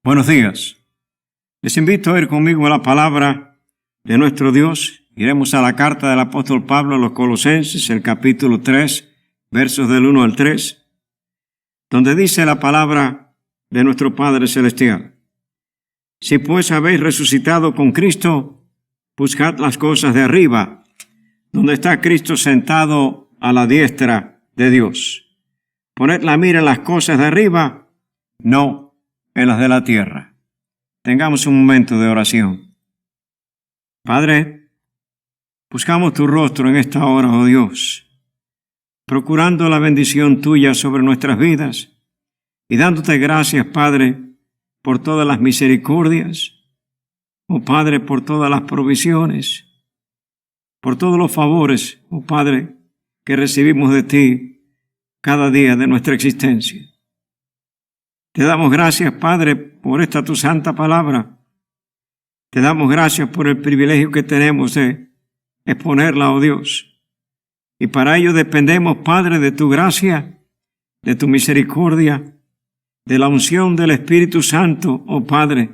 Buenos días. Les invito a ir conmigo a la palabra de nuestro Dios. Iremos a la carta del apóstol Pablo a los Colosenses, el capítulo 3, versos del 1 al 3, donde dice la palabra de nuestro Padre Celestial. Si pues habéis resucitado con Cristo, buscad las cosas de arriba, donde está Cristo sentado a la diestra de Dios. Poned la mira en las cosas de arriba, no en las de la tierra. Tengamos un momento de oración. Padre, buscamos tu rostro en esta hora, oh Dios, procurando la bendición tuya sobre nuestras vidas y dándote gracias, Padre, por todas las misericordias, oh Padre, por todas las provisiones, por todos los favores, oh Padre, que recibimos de ti cada día de nuestra existencia. Te damos gracias, Padre, por esta tu santa palabra. Te damos gracias por el privilegio que tenemos de exponerla, oh Dios. Y para ello dependemos, Padre, de tu gracia, de tu misericordia, de la unción del Espíritu Santo, oh Padre.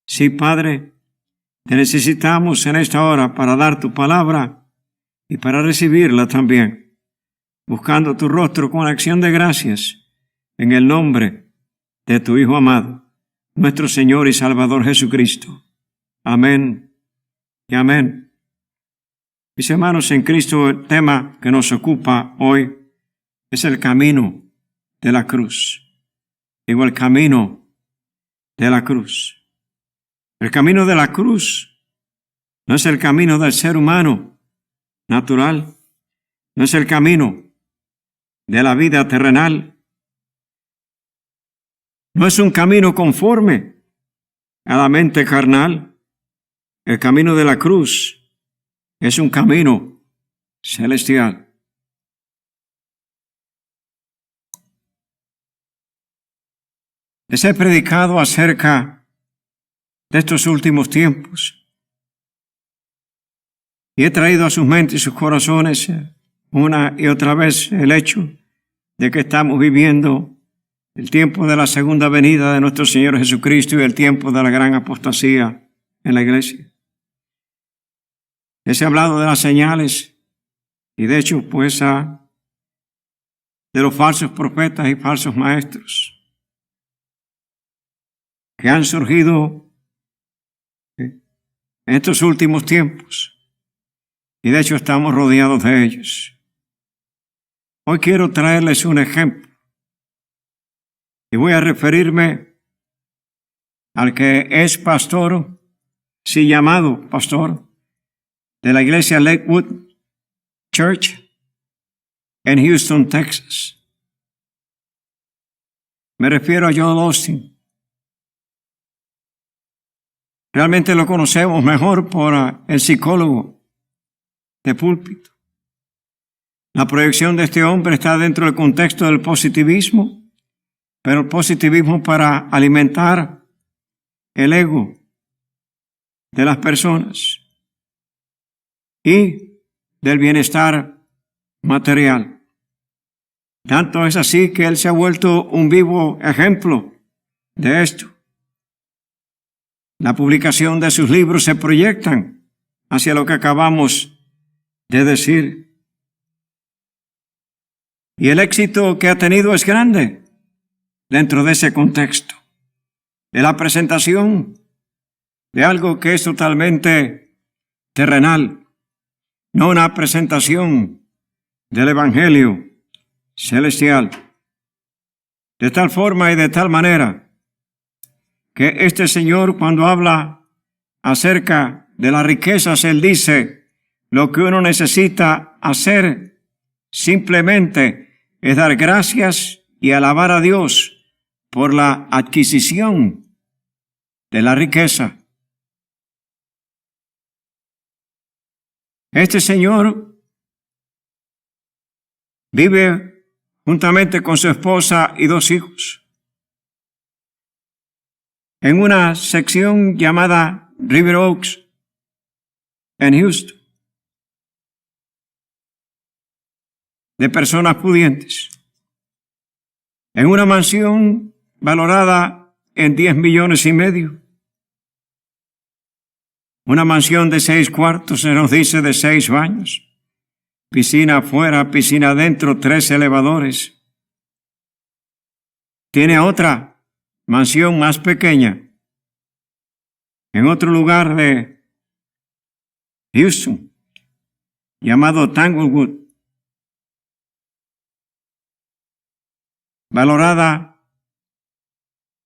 Sí, Padre, te necesitamos en esta hora para dar tu palabra y para recibirla también, buscando tu rostro con acción de gracias, en el nombre de tu Hijo amado, nuestro Señor y Salvador Jesucristo. Amén y amén. Mis hermanos en Cristo, el tema que nos ocupa hoy es el camino de la cruz. Digo, el camino de la cruz. El camino de la cruz no es el camino del ser humano natural, no es el camino de la vida terrenal, no es un camino conforme a la mente carnal. El camino de la cruz es un camino celestial. Les he predicado acerca de estos últimos tiempos y he traído a sus mentes y sus corazones una y otra vez el hecho de que estamos viviendo el tiempo de la segunda venida de nuestro Señor Jesucristo y el tiempo de la gran apostasía en la iglesia. Les he hablado de las señales y de hecho de los falsos profetas y falsos maestros que han surgido en estos últimos tiempos y de hecho estamos rodeados de ellos. Hoy quiero traerles un ejemplo y voy a referirme al que es pastor, sí llamado pastor, de la iglesia Lakewood Church en Houston, Texas. Me refiero a Joel Osteen. Realmente lo conocemos mejor por el psicólogo de púlpito. La proyección de este hombre está dentro del contexto del positivismo, pero el positivismo para alimentar el ego de las personas y del bienestar material. Tanto es así que él se ha vuelto un vivo ejemplo de esto. La publicación de sus libros se proyectan hacia lo que acabamos de decir. Y el éxito que ha tenido es grande dentro de ese contexto, de la presentación de algo que es totalmente terrenal, no una presentación del Evangelio celestial. De tal forma y de tal manera que este Señor, cuando habla acerca de las riquezas, Él dice, lo que uno necesita hacer simplemente es dar gracias y alabar a Dios por la adquisición de la riqueza. Este señor vive juntamente con su esposa y 2 hijos en una sección llamada River Oaks en Houston. de personas pudientes. En una mansión valorada en 10 millones y medio. Una mansión de 6 cuartos, se nos dice, de 6 baños. Piscina afuera, piscina adentro, 3 elevadores. Tiene otra mansión más pequeña en otro lugar de Houston, llamado Tanglewood, valorada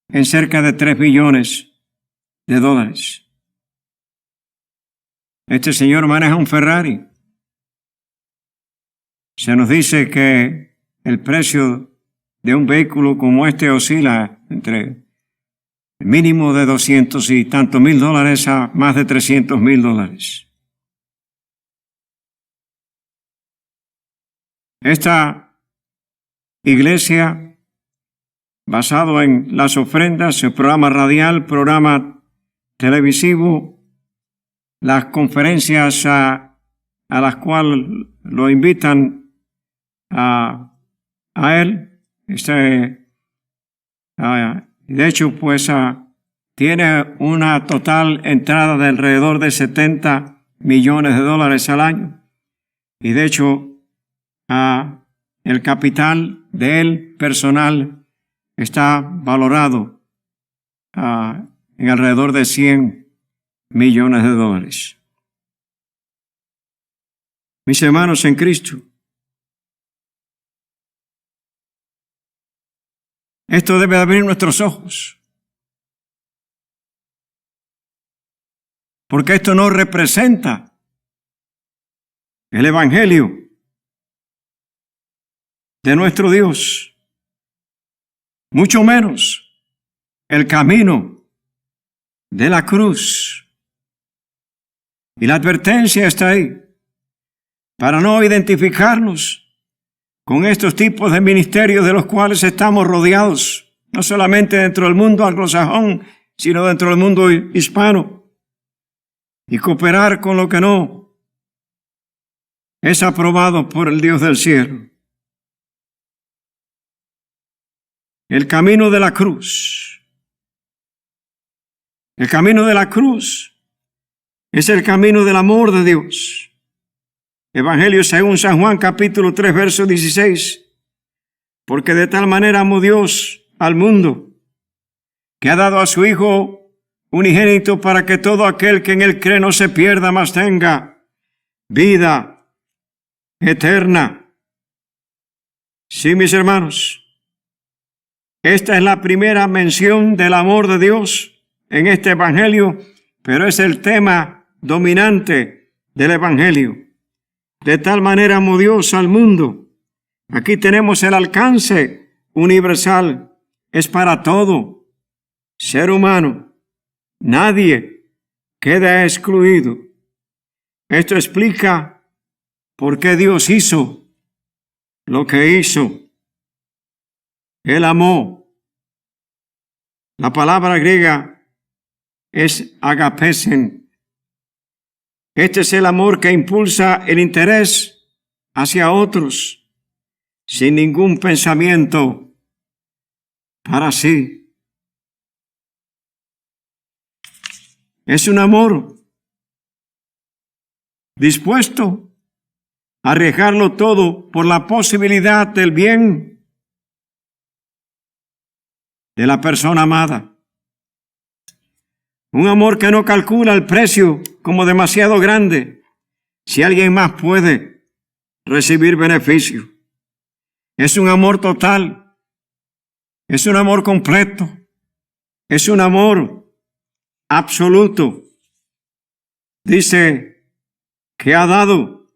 en cerca de 3 millones de dólares. Este señor maneja un Ferrari. Se nos dice que el precio de un vehículo como este oscila entre el mínimo de 200 y tantos mil dólares a más de 300,000 dólares. Esta iglesia, basado en las ofrendas, el programa radial, programa televisivo, las conferencias a las cuales lo invitan a él, de hecho, pues tiene una total entrada de alrededor de 70 millones de dólares al año. Y de hecho, el capital de él personal está valorado en alrededor de 100 millones de dólares. Mis hermanos en Cristo, esto debe abrir nuestros ojos, porque esto no representa el Evangelio de nuestro Dios, mucho menos el camino de la cruz. Y la advertencia está ahí, para no identificarnos con estos tipos de ministerios de los cuales estamos rodeados, no solamente dentro del mundo anglosajón, sino dentro del mundo hispano, y cooperar con lo que no es aprobado por el Dios del cielo. El camino de la cruz. El camino de la cruz es el camino del amor de Dios. Evangelio según San Juan, capítulo 3, verso 16. Porque de tal manera amó Dios al mundo, que ha dado a su Hijo unigénito, para que todo aquel que en él cree no se pierda, mas tenga vida eterna. Sí, mis hermanos, esta es la primera mención del amor de Dios en este Evangelio, pero es el tema dominante del Evangelio. De tal manera amó Dios al mundo. Aquí tenemos el alcance universal. Es para todo ser humano. Nadie queda excluido. Esto explica por qué Dios hizo lo que hizo. Él amó. La palabra griega es agapesen. Este es el amor que impulsa el interés hacia otros, sin ningún pensamiento para sí. Es un amor dispuesto a arriesgarlo todo por la posibilidad del bien de la persona amada. Un amor que no calcula el precio como demasiado grande si alguien más puede recibir beneficio. Es un amor total. Es un amor completo. Es un amor absoluto. Dice que ha dado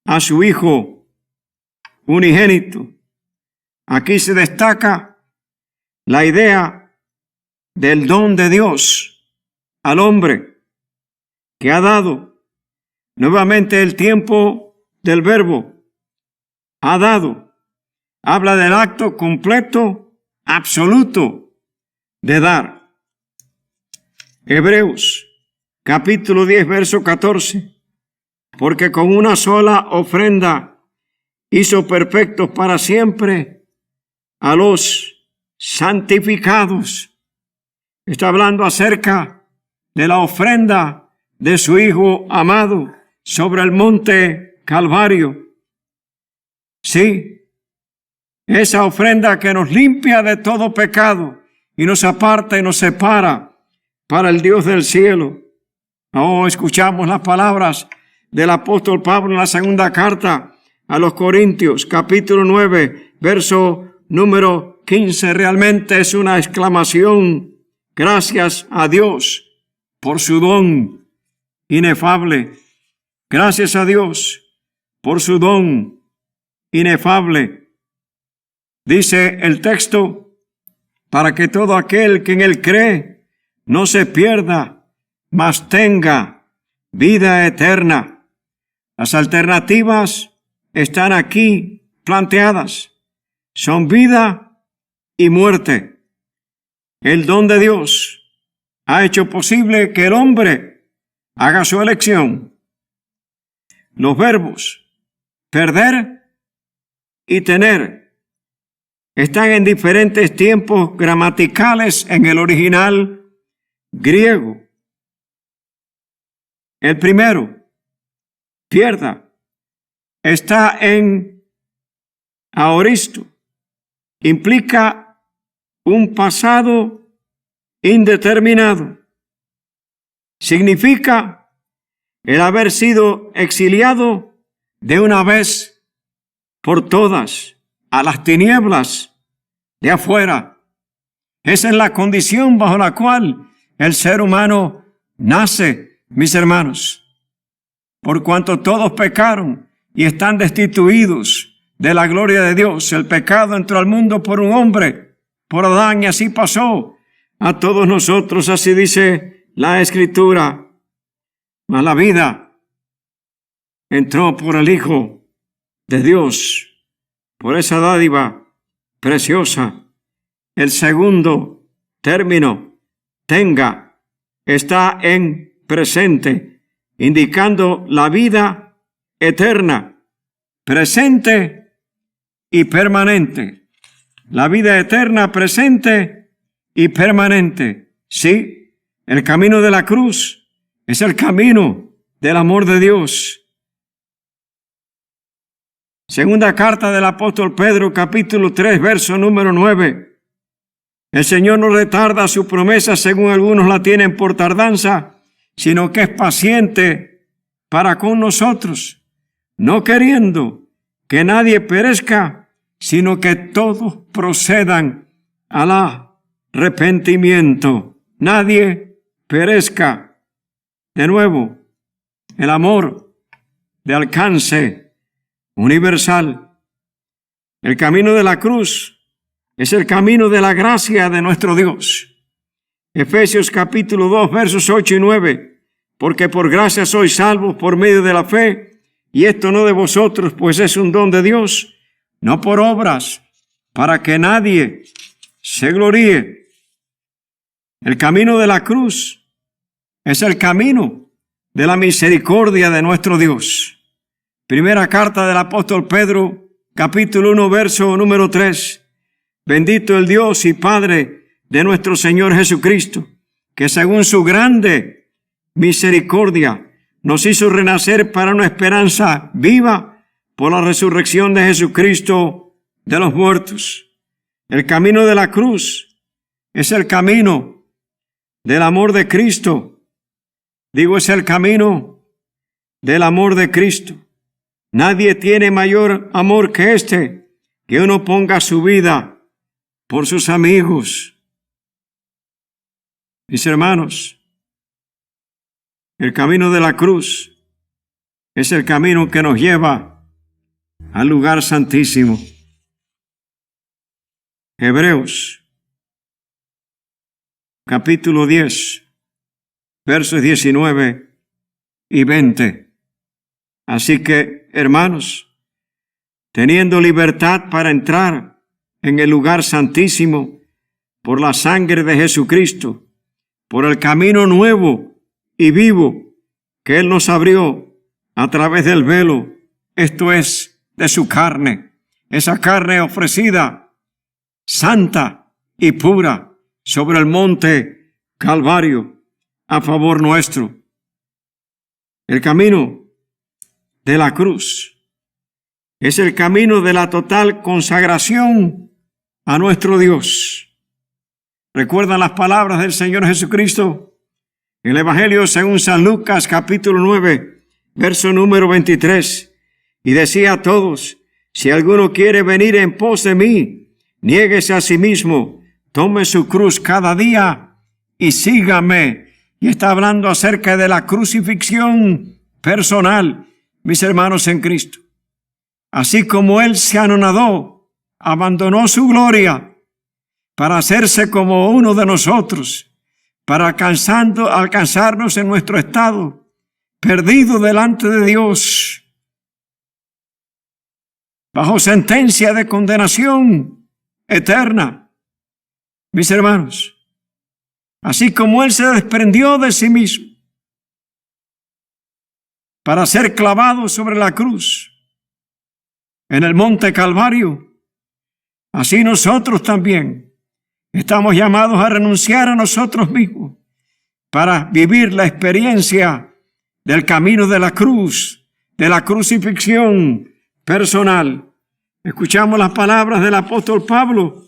a su Hijo unigénito. Aquí se destaca la idea del don de Dios al hombre, que ha dado. Nuevamente el tiempo del verbo ha dado. Habla del acto completo, absoluto de dar. Hebreos capítulo 10, verso 14. Porque con una sola ofrenda hizo perfectos para siempre a los santificados. Está hablando acerca de la ofrenda de su Hijo amado sobre el monte Calvario. Sí, esa ofrenda que nos limpia de todo pecado y nos aparta y nos separa para el Dios del cielo. Oh, escuchamos las palabras del apóstol Pablo en la segunda carta a los Corintios, capítulo 9, verso número 15. Realmente es una exclamación. Gracias a Dios por su don inefable. Gracias a Dios por su don inefable. Dice el texto, para que todo aquel que en él cree no se pierda, mas tenga vida eterna. Las alternativas están aquí planteadas. Son vida y muerte. El don de Dios ha hecho posible que el hombre haga su elección. Los verbos perder y tener están en diferentes tiempos gramaticales en el original griego. El primero, pierda, está en aoristo. Implica un pasado indeterminado. Significa el haber sido exiliado de una vez por todas a las tinieblas de afuera. Esa es la condición bajo la cual el ser humano nace, mis hermanos. Por cuanto todos pecaron y están destituidos de la gloria de Dios, el pecado entró al mundo por un hombre, por Adán, y así pasó a todos nosotros. Así dice la Escritura. Mas la vida entró por el Hijo de Dios, por esa dádiva preciosa. El segundo término, tenga, está en presente, indicando la vida eterna, presente y permanente. La vida eterna, presente y permanente. Sí, el camino de la cruz es el camino del amor de Dios. Segunda carta del apóstol Pedro, capítulo 3, verso número 9. El Señor no retarda su promesa, según algunos la tienen por tardanza, sino que es paciente para con nosotros, no queriendo que nadie perezca, sino que todos procedan al arrepentimiento. Nadie perezca. De nuevo, el amor de alcance universal. El camino de la cruz es el camino de la gracia de nuestro Dios. Efesios capítulo 2, versos 8 y 9. Porque por gracia sois salvos por medio de la fe, y esto no de vosotros, pues es un don de Dios, no por obras, para que nadie se gloríe. El camino de la cruz es el camino de la misericordia de nuestro Dios. Primera carta del apóstol Pedro, capítulo 1, verso número 3. Bendito el Dios y Padre de nuestro Señor Jesucristo, que según su grande misericordia nos hizo renacer para una esperanza viva por la resurrección de Jesucristo de los muertos. El camino de la cruz es el camino del amor de Cristo. Digo, es el camino del amor de Cristo. Nadie tiene mayor amor que este, que uno ponga su vida por sus amigos. Mis hermanos, el camino de la cruz es el camino que nos lleva al lugar santísimo. Hebreos, capítulo 10, versos 19 y 20. Así que, hermanos, teniendo libertad para entrar en el lugar santísimo por la sangre de Jesucristo, por el camino nuevo y vivo que Él nos abrió a través del velo, esto es, de su carne, esa carne ofrecida, santa y pura, sobre el monte Calvario, a favor nuestro. El camino de la cruz es el camino de la total consagración a nuestro Dios. ¿Recuerdan las palabras del Señor Jesucristo? El Evangelio según San Lucas, capítulo 9, verso número 23. Y decía a todos: si alguno quiere venir en pos de mí, niéguese a sí mismo, tome su cruz cada día y sígame. Y está hablando acerca de la crucifixión personal, mis hermanos en Cristo. Así como Él se anonadó, abandonó su gloria para hacerse como uno de nosotros, para alcanzarnos en nuestro estado, perdido delante de Dios, bajo sentencia de condenación eterna. Mis hermanos, así como Él se desprendió de sí mismo para ser clavado sobre la cruz en el monte Calvario, así nosotros también estamos llamados a renunciar a nosotros mismos para vivir la experiencia del camino de la cruz, de la crucifixión personal. Escuchamos las palabras del apóstol Pablo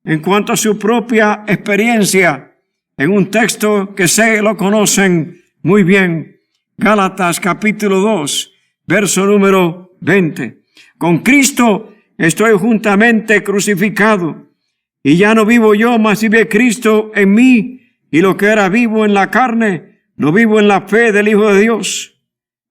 en cuanto a su propia experiencia en un texto que lo conocen muy bien, Gálatas capítulo 2, verso número 20. Con Cristo estoy juntamente crucificado, y ya no vivo yo, mas vive Cristo en mí, y lo que era vivo en la carne, lo vivo en la fe del Hijo de Dios,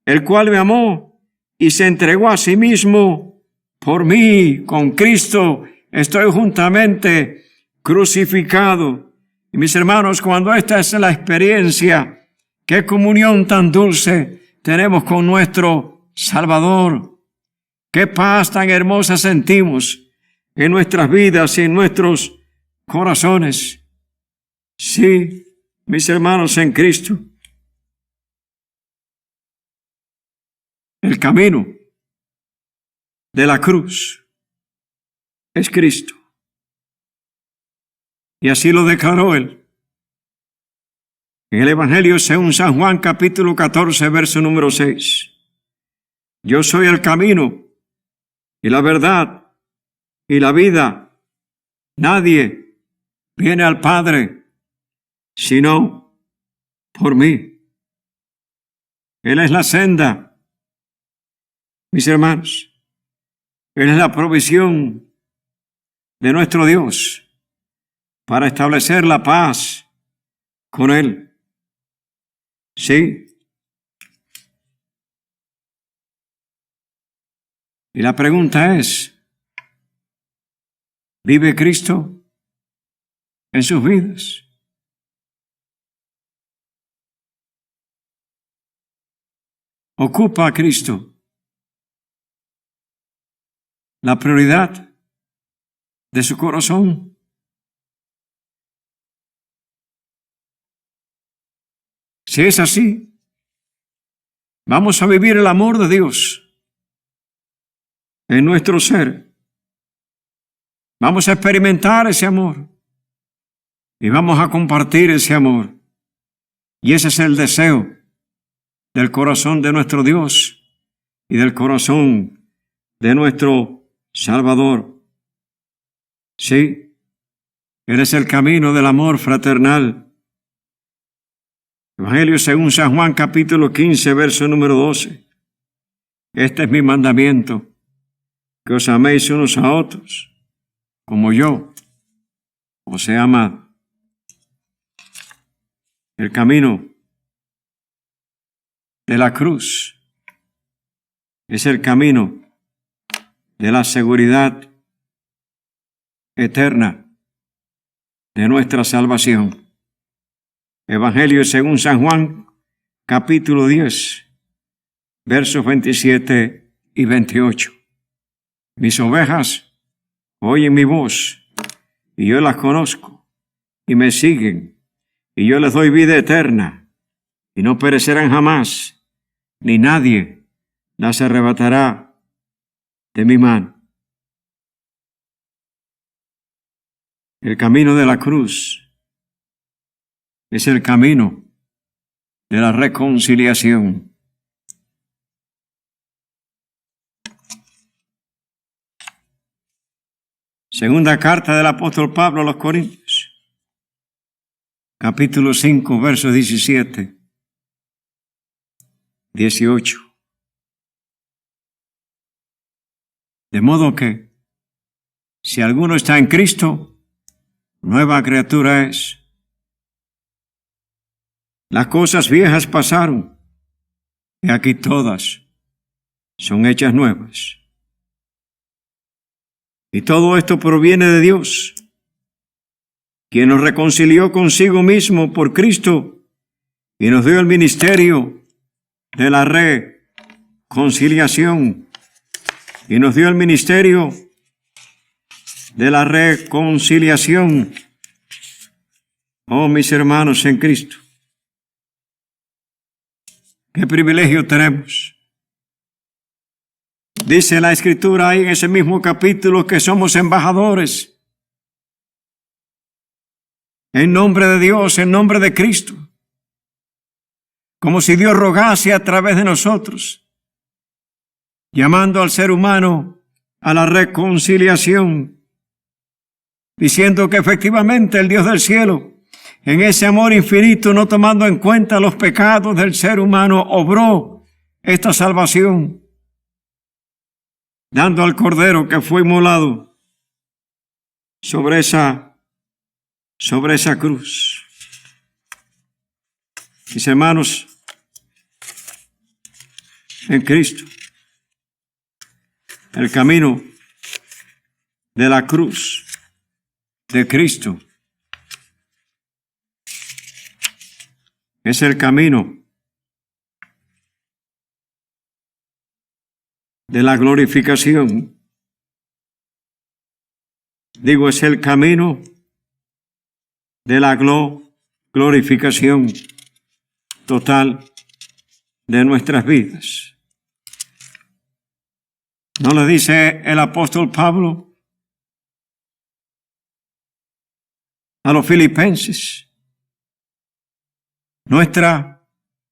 el cual me amó y se entregó a sí mismo por mí. Con Cristo estoy juntamente crucificado. Y mis hermanos, cuando esta es la experiencia, qué comunión tan dulce tenemos con nuestro Salvador. Qué paz tan hermosa sentimos en nuestras vidas y en nuestros corazones. Sí, mis hermanos en Cristo, el camino de la cruz es Cristo. Y así lo declaró Él en el Evangelio según San Juan, capítulo 14, verso número 6. Yo soy el camino y la verdad y la vida. Nadie viene al Padre sino por mí. Él es la senda, mis hermanos. Él es la provisión de nuestro Dios para establecer la paz con Él. Sí. Y la pregunta es, ¿vive Cristo en sus vidas? ¿Ocupa a Cristo la prioridad de su corazón? Si es así, vamos a vivir el amor de Dios en nuestro ser. Vamos a experimentar ese amor y vamos a compartir ese amor. Y ese es el deseo del corazón de nuestro Dios y del corazón de nuestro Salvador. Sí, Él es el camino del amor fraternal. Evangelio según San Juan, capítulo 15, verso número 12. Este es mi mandamiento, que os améis unos a otros, como yo os he amado. El camino de la cruz es el camino de la seguridad eterna de nuestra salvación. Evangelio según San Juan, capítulo 10, versos 27 y 28. Mis ovejas oyen mi voz, y yo las conozco, y me siguen, y yo les doy vida eterna, y no perecerán jamás, ni nadie las arrebatará de mi mano. El camino de la cruz es el camino de la reconciliación. Segunda carta del apóstol Pablo a los Corintios, capítulo 5, versos 17, 18. De modo que, si alguno está en Cristo, nueva criatura es. Las cosas viejas pasaron, y aquí todas son hechas nuevas. Y todo esto proviene de Dios, quien nos reconcilió consigo mismo por Cristo y nos dio el ministerio de la reconciliación. Y nos dio el ministerio de la reconciliación. Oh, mis hermanos en Cristo, qué privilegio tenemos. Dice la Escritura ahí en ese mismo capítulo que somos embajadores en nombre de Dios, en nombre de Cristo, como si Dios rogase a través de nosotros, llamando al ser humano a la reconciliación, diciendo que efectivamente el Dios del cielo, en ese amor infinito, no tomando en cuenta los pecados del ser humano, obró esta salvación, dando al Cordero que fue inmolado sobre esa cruz. Mis hermanos en Cristo, el camino de la cruz de Cristo es el camino de la glorificación. Digo, es el camino de la glorificación total de nuestras vidas. ¿No le dice el apóstol Pablo a los filipenses? Nuestra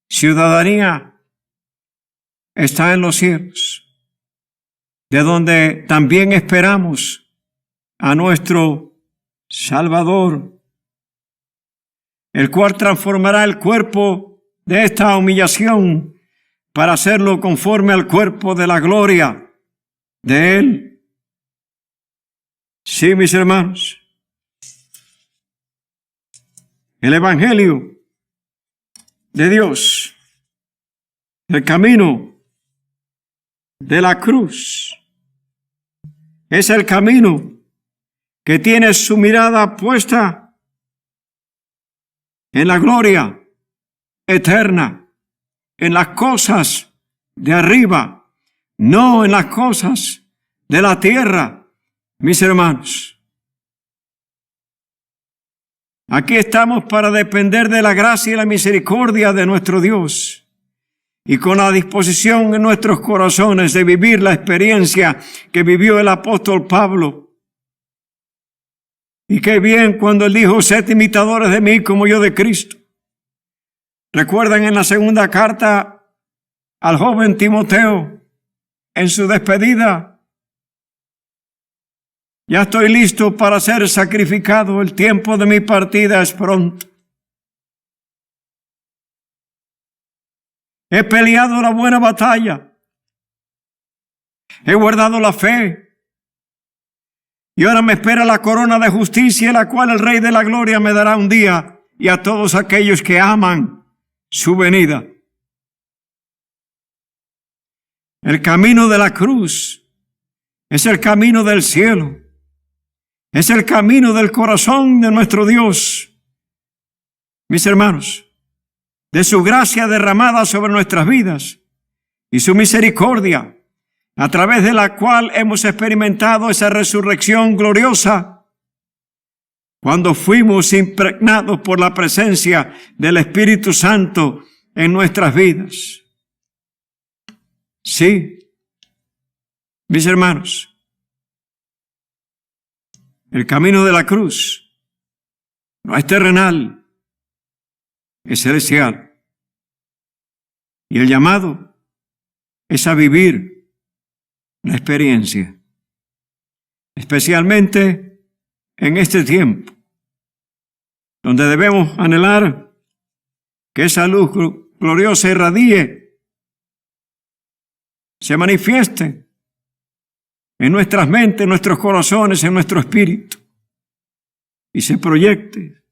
ciudadanía está en los cielos, de donde también esperamos a nuestro Salvador, el cual transformará el cuerpo de esta humillación para hacerlo conforme al cuerpo de la gloria de Él. Sí, mis hermanos, el Evangelio de Dios, el camino de la cruz, es el camino que tiene su mirada puesta en la gloria eterna, en las cosas de arriba, no en las cosas de la tierra, mis hermanos. Aquí estamos para depender de la gracia y la misericordia de nuestro Dios, y con la disposición en nuestros corazones de vivir la experiencia que vivió el apóstol Pablo. Y qué bien cuando él dijo: sed imitadores de mí como yo de Cristo. Recuerdan en la segunda carta al joven Timoteo, en su despedida: ya estoy listo para ser sacrificado, el tiempo de mi partida es pronto. He peleado la buena batalla, he guardado la fe, y ahora me espera la corona de justicia, la cual el Rey de la Gloria me dará un día, y a todos aquellos que aman su venida. El camino de la cruz es el camino del cielo, es el camino del corazón de nuestro Dios. Mis hermanos, de su gracia derramada sobre nuestras vidas y su misericordia, a través de la cual hemos experimentado esa resurrección gloriosa, cuando fuimos impregnados por la presencia del Espíritu Santo en nuestras vidas. Sí, Mis hermanos, el camino de la cruz no es terrenal, es celestial. Y el llamado es a vivir la experiencia, especialmente en este tiempo, donde debemos anhelar que esa luz gloriosa irradie, se manifieste en nuestras mentes, en nuestros corazones, en nuestro espíritu, y se proyecte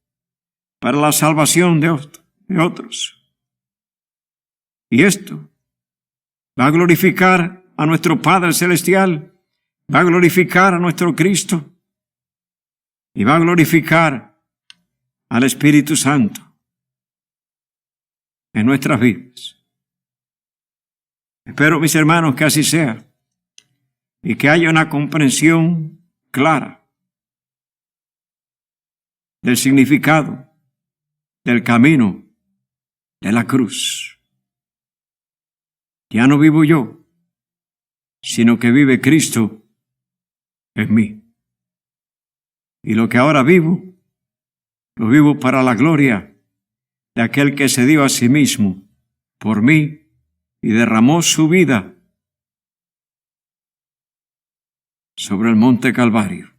para la salvación de otros. Y esto va a glorificar a nuestro Padre Celestial, va a glorificar a nuestro Cristo y va a glorificar al Espíritu Santo en nuestras vidas. Espero, mis hermanos, que así sea y que haya una comprensión clara del significado del camino de la cruz. Ya no vivo yo, sino que vive Cristo en mí. Y lo que ahora vivo, lo vivo para la gloria de aquel que se dio a sí mismo por mí y derramó su vida sobre el monte Calvario.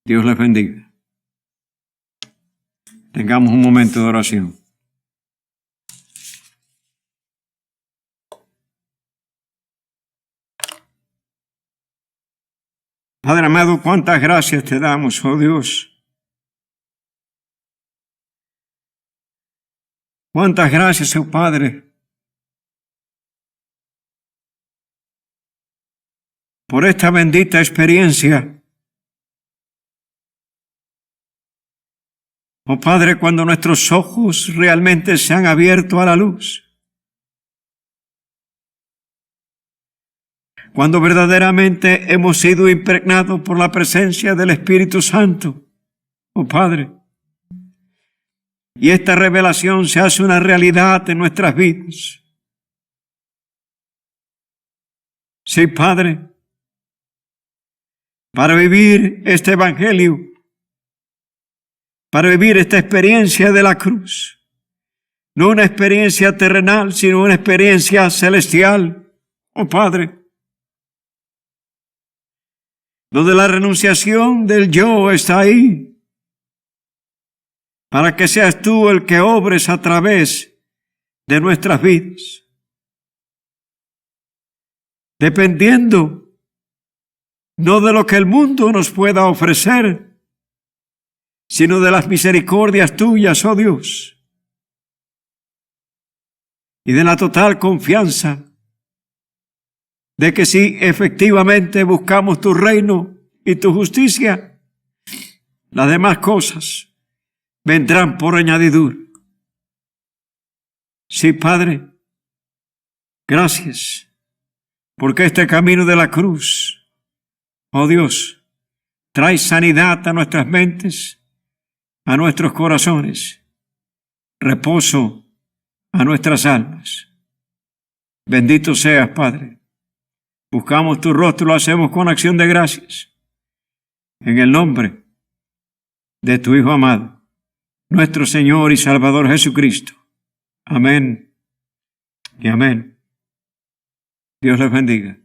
Dios les bendiga. Tengamos un momento de oración. Padre amado, cuántas gracias te damos, oh Dios. Cuántas gracias, oh Padre, por esta bendita experiencia. Oh Padre, cuando nuestros ojos realmente se han abierto a la luz, cuando verdaderamente hemos sido impregnados por la presencia del Espíritu Santo, oh Padre, y esta revelación se hace una realidad en nuestras vidas. Sí, Padre, para vivir este evangelio, para vivir esta experiencia de la cruz, no una experiencia terrenal, sino una experiencia celestial, oh Padre, donde la renunciación del yo está ahí, para que seas tú el que obres a través de nuestras vidas, dependiendo no de lo que el mundo nos pueda ofrecer, sino de las misericordias tuyas, oh Dios, y de la total confianza de que si efectivamente buscamos tu reino y tu justicia, las demás cosas vendrán por añadidura. Sí, Padre, gracias, porque este camino de la cruz, oh Dios, trae sanidad a nuestras mentes, a nuestros corazones, reposo a nuestras almas. Bendito seas, Padre. Buscamos tu rostro y lo hacemos con acción de gracias. En el nombre de tu Hijo amado, nuestro Señor y Salvador Jesucristo. Amén y amén. Dios les bendiga.